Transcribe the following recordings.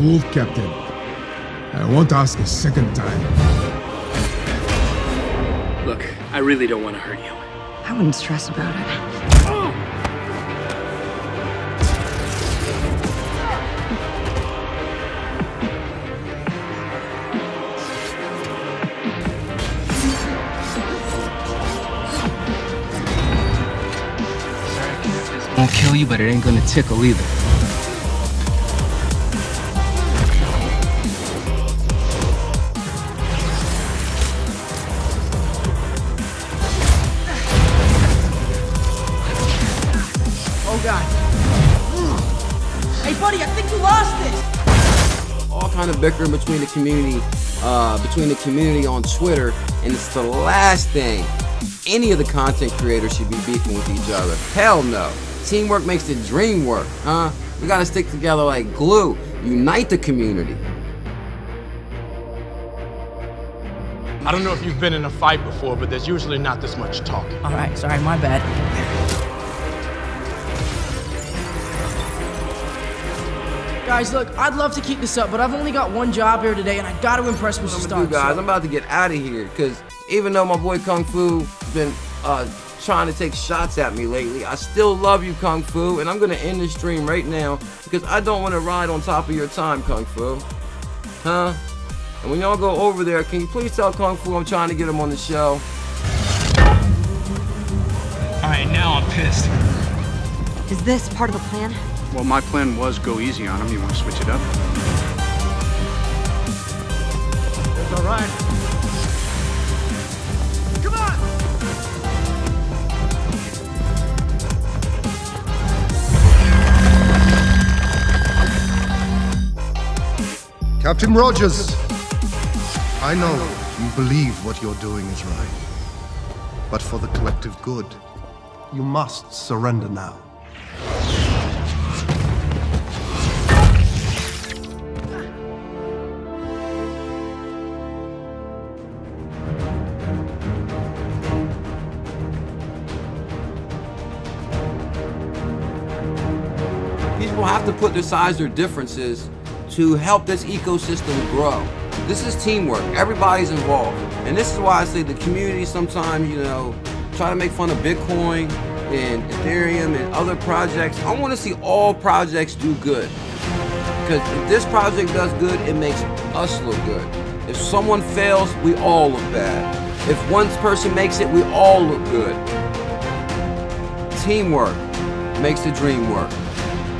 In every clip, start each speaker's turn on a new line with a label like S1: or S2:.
S1: Cool, Captain. I won't ask a second time.
S2: Look, I really don't want to hurt you.
S3: I wouldn't stress about it.
S2: Won't kill you, but it ain't gonna tickle either.
S4: Oh God. Hey buddy, I think you lost this!
S5: All kind of bickering between the community on Twitter, and it's the last thing any of the content creators should be beefing with each other. Hell no. Teamwork makes the dream work, huh? We gotta stick together like glue. Unite the community.
S6: I don't know if you've been in a fight before, but there's usually not this much talking.
S4: All right, sorry, my bad. Guys, look, I'd love to keep this up, but I've only got one job here today, and I gotta impress Mr. Stark.
S5: Guys, I'm about to get out of here, because even though my boy Kung Fu has been trying to take shots at me lately, I still love you, Kung Fu, and I'm gonna end this stream right now, because I don't want to ride on top of your time, Kung Fu. Huh? And when y'all go over there, can you please tell Kung Fu I'm trying to get him on the show?
S2: Alright, now I'm pissed.
S3: Is this part of the plan?
S7: Well, my plan was go easy on him. You want to switch it up?
S6: It's all right.
S4: Come on!
S1: Captain Rogers, I know you believe what you're doing is right. But for the collective good, you must surrender now.
S5: People have to put aside their differences to help this ecosystem grow. This is teamwork. Everybody's involved. And this is why I say the community sometimes, you know, try to make fun of Bitcoin and Ethereum and other projects. I want to see all projects do good. Because if this project does good, it makes us look good. If someone fails, we all look bad. If one person makes it, we all look good. Teamwork makes the dream work.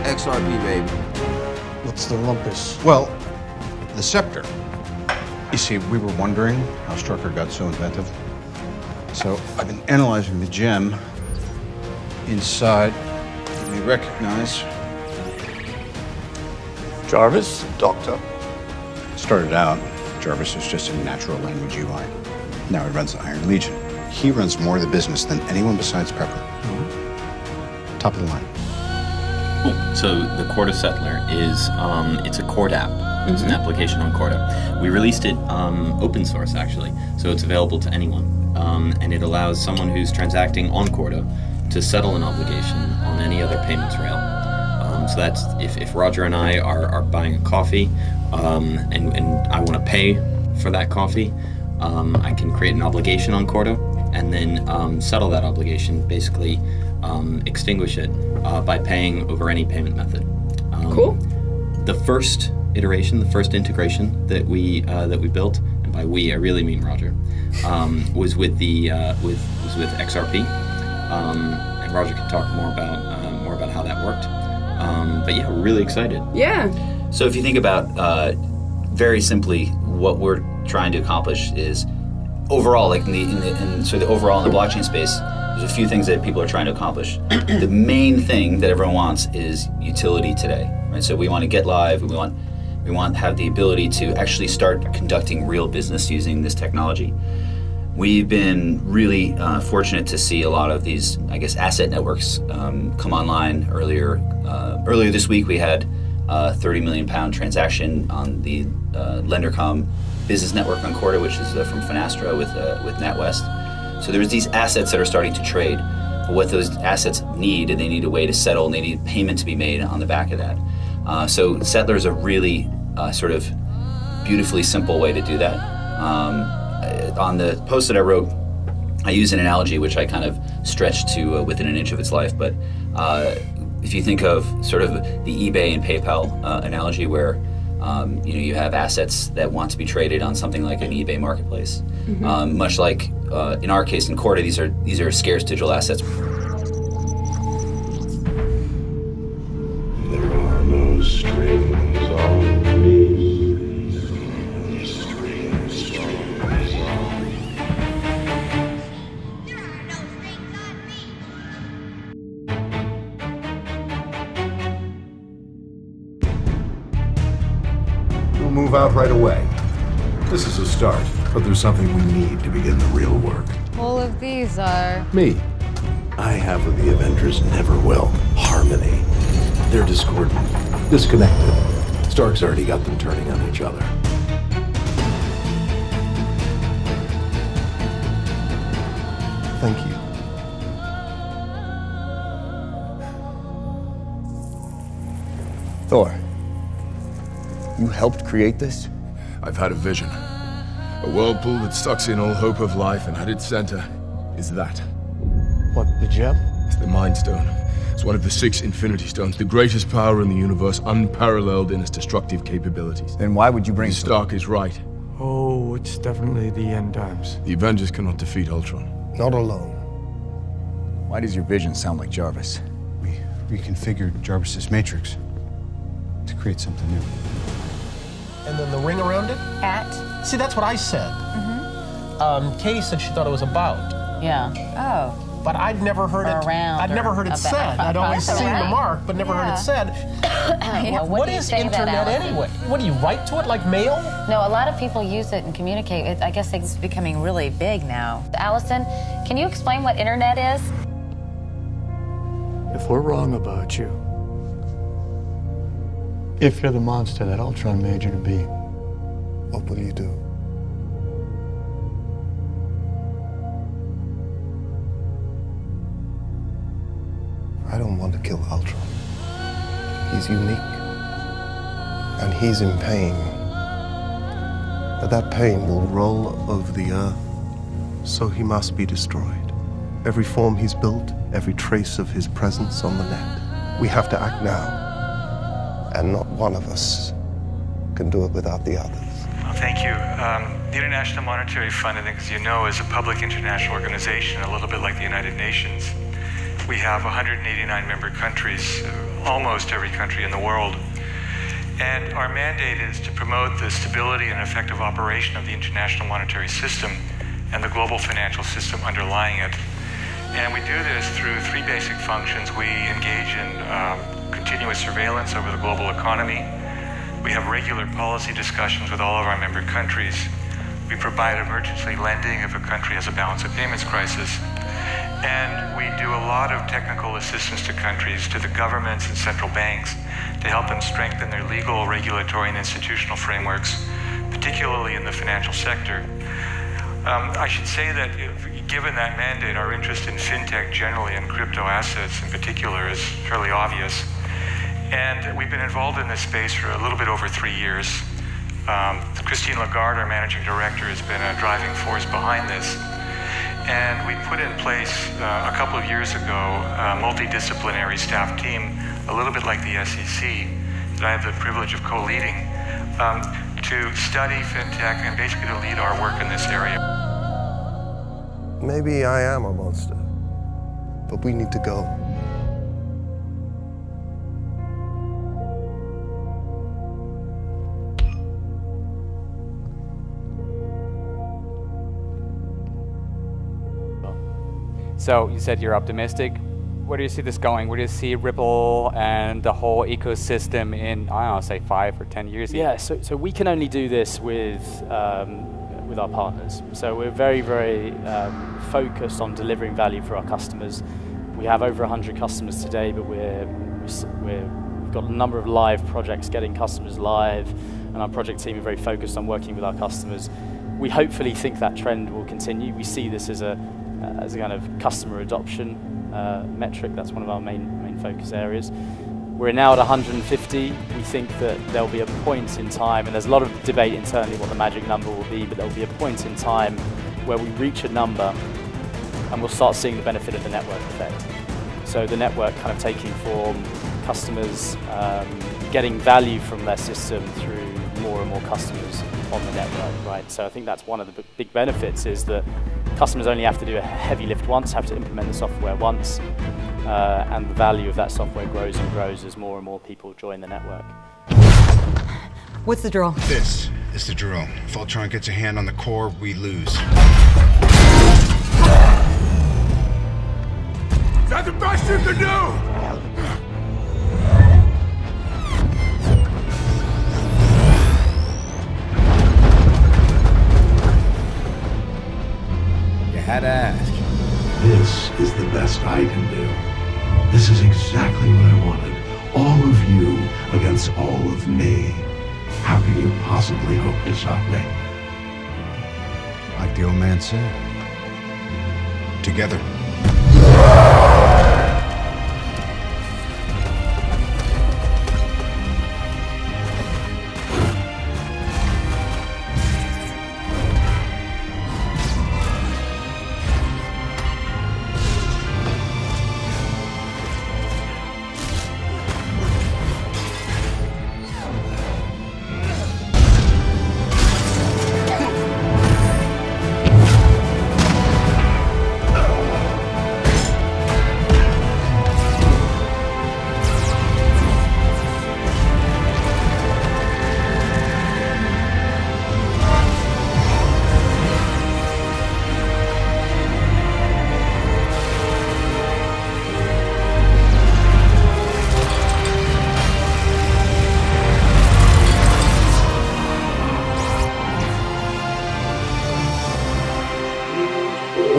S5: XRP, baby.
S1: What's the rumpus?
S7: Well, the scepter. You see, we were wondering how Strucker got so inventive. So I've been analyzing the gem inside. You may recognize
S8: Jarvis, Doctor.
S7: Started out, Jarvis was just a natural language UI. Now he runs the Iron Legion. He runs more of the business than anyone besides Pepper. Top of the line.
S9: Cool. So the Corda Settler is, it's a Corda app. It's an application on Corda. We released it open source, actually, so it's available to anyone. And it allows someone who's transacting on Corda to settle an obligation on any other payments rail. So that's if Roger and I are buying a coffee and I want to pay for that coffee, I can create an obligation on Corda and then settle that obligation, basically extinguish it by paying over any payment method.
S10: Cool.
S9: The first iteration, the first integration that we built, and by we I really mean Roger, was with the with XRP, and Roger can talk more about how that worked. But yeah, we're really excited.
S10: Yeah.
S11: So if you think about very simply, what we're trying to accomplish is overall, like the overall in the blockchain space, there's a few things that people are trying to accomplish. The main thing that everyone wants is utility today, right? So we want to get live. We want to have the ability to actually start conducting real business using this technology. We've been really fortunate to see a lot of these, I guess, asset networks come online earlier. Earlier this week, we had a £30 million transaction on the LenderCom business network on Corda, which is from Finastra with NatWest. So there's these assets that are starting to trade. But what those assets need, and they need a way to settle, and they need payment to be made on the back of that. So Settler is a really sort of beautifully simple way to do that. On the post that I wrote, I use an analogy which I kind of stretched to within an inch of its life, but if you think of sort of the eBay and PayPal analogy where you have assets that want to be traded on something like an eBay marketplace. Much like in our case in Corda, these are scarce digital assets.
S10: There are no strings on me. Strings on me.
S12: We'll move out right away. This is a start, but there's something we need to begin the real work.
S13: All of these are...
S12: Me. I have what the Avengers never will. Harmony. They're discordant, disconnected. Stark's already got them turning on each other.
S1: Thank you.
S14: Thor, you helped create this?
S15: I've had a vision. A whirlpool that sucks in all hope of life, and at its center is that.
S14: What, the gem?
S15: It's the Mind Stone. It's one of the 6 Infinity Stones, the greatest power in the universe, unparalleled in its destructive capabilities.
S14: Then why would you bring...
S15: Stark is right.
S16: Oh, it's definitely the end times.
S15: The Avengers cannot defeat Ultron.
S1: Not alone.
S14: Why does your vision sound like Jarvis?
S7: We reconfigured Jarvis's matrix to create something new.
S17: And then the ring around it? See, that's what I said. Katie said she thought it was about.
S13: Yeah. Oh.
S17: But I'd never heard it. I'd never heard it said. I'd always seen the mark, but never heard it said. What is internet anyway? What do you write to it like mail?
S13: No, a lot of people use it and communicate. I guess it's becoming really big now. Allison, can you explain what internet is?
S16: If we're wrong about you, if you're the monster that Ultron made you to be,
S1: what will you do? I don't want to kill Ultron. He's unique, and he's in pain. But that pain will roll over the earth, so he must be destroyed. Every form he's built, every trace of his presence on the net. We have to act now, and not one of us can do it without the others.
S18: Well, thank you. The International Monetary Fund, I think, as you know, is a public international organization, a little bit like the United Nations. We have 189 member countries, almost every country in the world. And our mandate is to promote the stability and effective operation of the international monetary system and the global financial system underlying it. And we do this through 3 basic functions. We engage in continuous surveillance over the global economy. We have regular policy discussions with all of our member countries. We provide emergency lending if a country has a balance of payments crisis. And we do a lot of technical assistance to countries, to the governments and central banks, to help them strengthen their legal, regulatory, and institutional frameworks, particularly in the financial sector. I should say that given that mandate, our interest in fintech generally and crypto assets in particular is fairly obvious. And we've been involved in this space for a little bit over 3 years. Christine Lagarde, our managing director, has been a driving force behind this. And we put in place a couple of years ago a multidisciplinary staff team, a little bit like the SEC, that I have the privilege of co-leading, to study fintech and basically to lead our work in this area.
S1: Maybe I am a monster, but we need to go.
S19: So you said you're optimistic. Where do you see this going? Where do you see Ripple and the whole ecosystem in, I don't know, say 5 or 10 years?
S20: Yeah, so we can only do this with our partners. So we're very, very focused on delivering value for our customers. We have over 100 customers today, but we've got a number of live projects getting customers live, and our project team are very focused on working with our customers. We hopefully think that trend will continue. We see this as a kind of customer adoption metric. That's one of our main focus areas. We're now at 150. We think that there'll be a point in time, and there's a lot of debate internally what the magic number will be, but there'll be a point in time where we reach a number and we'll start seeing the benefit of the network effect. So the network kind of taking form, customers getting value from their system through more and more customers on the network, right? So I think that's one of the big benefits, is that customers only have to do a heavy lift once, have to implement the software once, and the value of that software grows and grows as more and more people join the network.
S3: What's the drill?
S7: This is the drill. If Ultron gets a hand on the core, we lose.
S15: Is that the best you can do?
S7: You had to ask.
S12: This is the best I can do. This is exactly what I wanted. All of you against all of me. How can you possibly hope to stop me?
S7: Like the old man said. Together.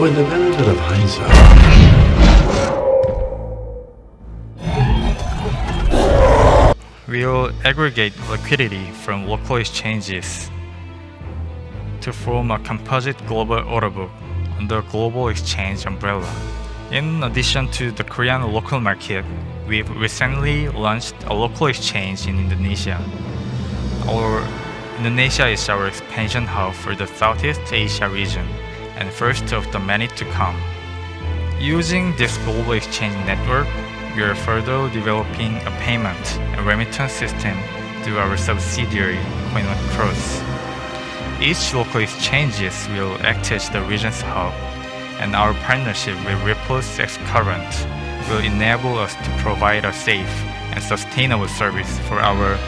S12: With the benefit of hindsight.
S21: We'll aggregate liquidity from local exchanges to form a composite global order book under global exchange umbrella. In addition to the Korean local market, we've recently launched a local exchange in Indonesia. Indonesia is our expansion hub for the Southeast Asia region, and first of the many to come. Using this global exchange network, we are further developing a payment and remittance system through our subsidiary, CoinOneCross. Each local exchanges will act as the region's hub, and our partnership with Ripple's X-Current will enable us to provide a safe and sustainable service for our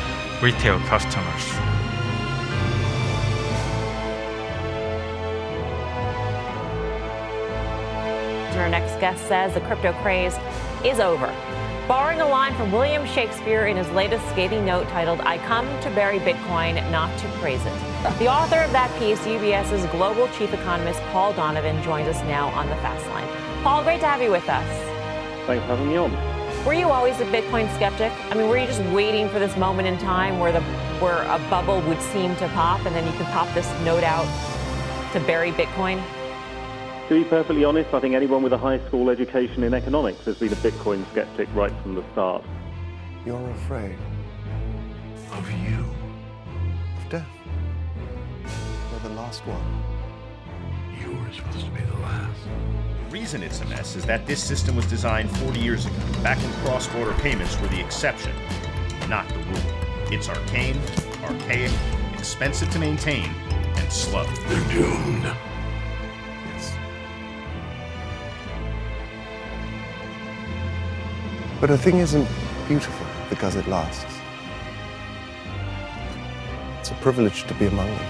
S21: retail customers.
S22: Our next guest says the crypto craze is over. Borrowing a line from William Shakespeare in his latest scathing note titled, "I come to bury Bitcoin, not to praise it." The author of that piece, UBS's global chief economist Paul Donovan, joins us now on the Fast Line. Paul, great to have you with us.
S23: Thanks for having me on.
S22: Were you always a Bitcoin skeptic? I mean, were you just waiting for this moment in time where a bubble would seem to pop and then you could pop this note out to bury Bitcoin?
S23: To be perfectly honest, I think anyone with a high school education in economics has been a Bitcoin skeptic right from the start.
S1: You're afraid of you, of death. You're the last one.
S12: You were supposed to be the last.
S24: The reason it's a mess is that this system was designed 40 years ago, back when cross-border payments were the exception, not the rule. It's arcane, archaic, expensive to maintain, and slow.
S12: They're doomed.
S1: But a thing isn't beautiful because it lasts. It's a privilege to be among them.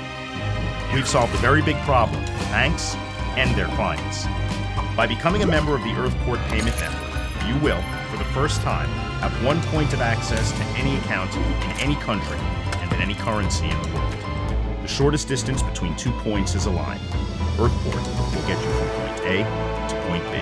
S24: We've solved a very big problem for banks and their clients. By becoming a member of the Earthport Payment Network, you will, for the first time, have one point of access to any account in any country and in any currency in the world. The shortest distance between 2 points is a line. Earthport will get you from point A to point B.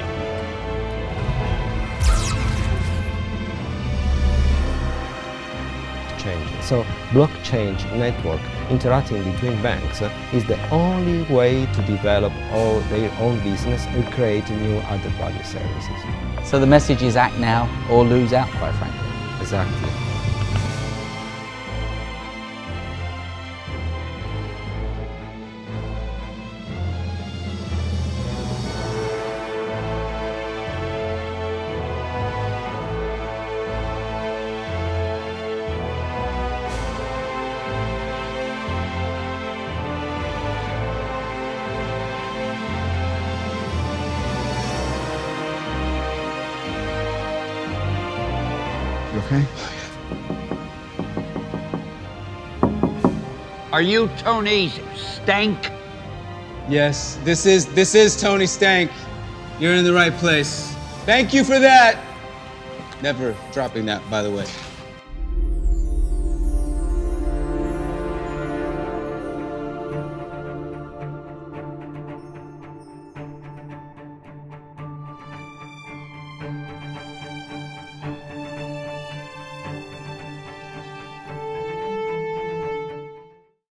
S25: So blockchain network interacting between banks is the only way to develop all their own business and create new added value services.
S26: So the message is act now or lose out, quite frankly.
S25: Exactly.
S7: You okay?
S2: Are you Tony Stank?
S4: Yes, this is Tony Stank. You're in the right place. Thank you for that. Never dropping that, by the way.